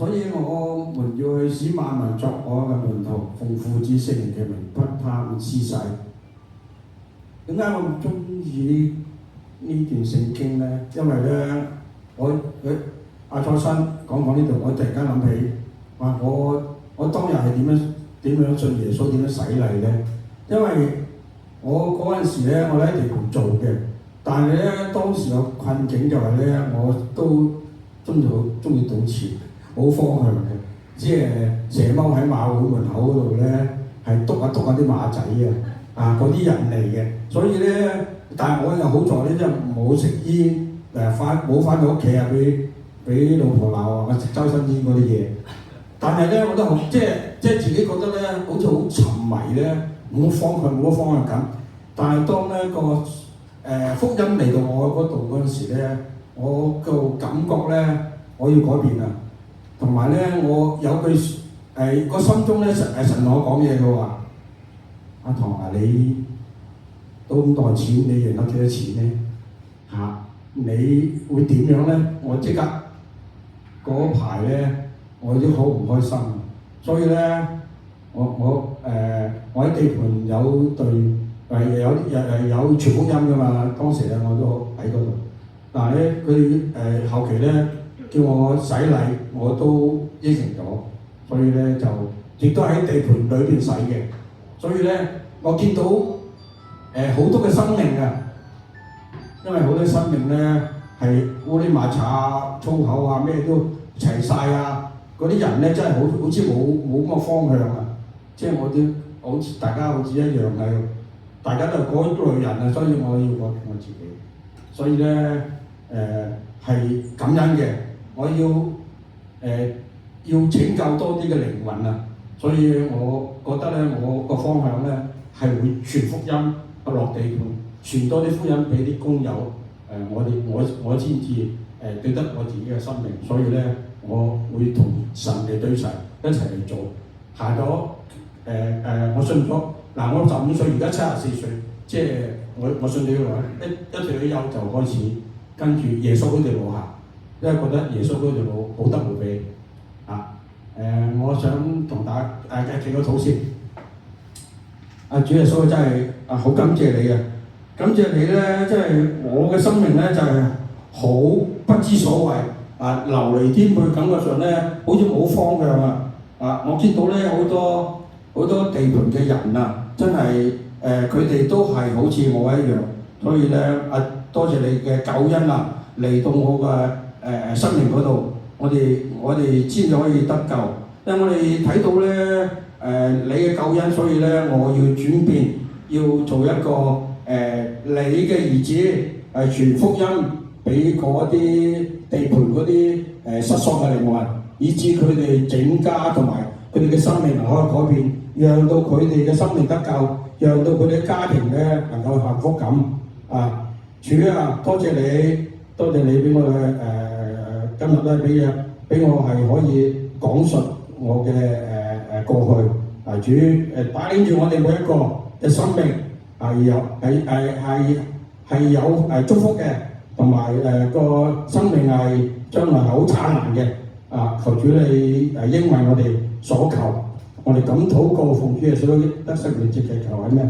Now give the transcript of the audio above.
所以我們要去使萬民作我嘅門徒，奉父子聖靈嘅名給他們施洗。點解我咁中意呢段聖經咧？因為咧，阿初生講呢度，我突然間諗起，話我當日係點樣信耶穌，點樣洗禮咧？因為我嗰陣時咧，我喺地盤做嘅，但係咧當時有困境就係咧，我都中意賭錢，冇方向嘅，即係成日踎喺馬會門口嗰度咧，係篤下啲馬仔嗰啲人嚟嘅，所以咧，但係我又好在咧，即係冇食煙，冇翻到屋企啊，俾老婆鬧啊，我食周身煙嗰啲嘢。但係咧，我都好即係自己覺得咧，好似好沉迷咧，冇方向感。但係當咧福音嚟到我嗰度嗰陣時咧，我個感覺咧，我要改變啊！同埋咧，我有句個心中咧神同我講嘢，佢話：阿唐啊，你都咁多錢，你贏得幾多錢咧？你會點樣咧？我即刻嗰排咧，我都好唔開心。所以咧，我喺地盤有隊有傳福音噶嘛，當時咧我都喺嗰度。但係咧，佢後期咧叫我洗禮，我都應承咗，所以咧就亦都喺地盤裏邊洗嘅。所以咧，我見到好多嘅生命啊，因為好多生命咧係烏哩馬查粗口啊，咩都齊晒啊，嗰啲人咧真係好似冇咁嘅方向啊，即係我啲好似大家好似一樣係，大家都係嗰類人啊，所以我要改變我自己，所以咧係感恩嘅，我要拯救多啲嘅靈魂啊，所以我覺得咧我個方向咧係會傳福音落地盤，傳多啲福音俾啲工友，我先至對得我自己嘅生命，所以咧我會同神嚟對齊，一齊嚟做，行咗我信咗我15歲，而家74歲，即係我信咗佢一退咗休就開始跟住耶穌嗰條路行，因為覺得耶穌嗰條路好得無比我想同大家祈個禱先。主耶穌真係好感謝你感謝你咧，即係我嘅生命咧就係好不知所謂流離天貝，感覺上咧好似冇方向我見到咧好多地盤嘅人真係佢哋都係好似我一樣，所以咧多謝你嘅救恩嚟到我嘅生命嗰度，我哋先至可以得救，因為我哋睇到咧你嘅救恩，所以咧我要轉變，要做一個你嘅兒子傳福音俾嗰啲地盤嗰啲失喪嘅靈魂，以致佢哋整家同埋佢哋嘅生命能夠改變，讓到佢哋嘅生命得救，讓到佢哋嘅家庭咧能夠幸福感主多謝你俾我今日咧俾我係可以講述我嘅過去主帶領住我哋每一個嘅生命係有祝福嘅，同埋個生命係將來係好燦爛嘅求主你應允我哋所求，我哋咁禱告奉主耶穌得勝名字祈求係咩？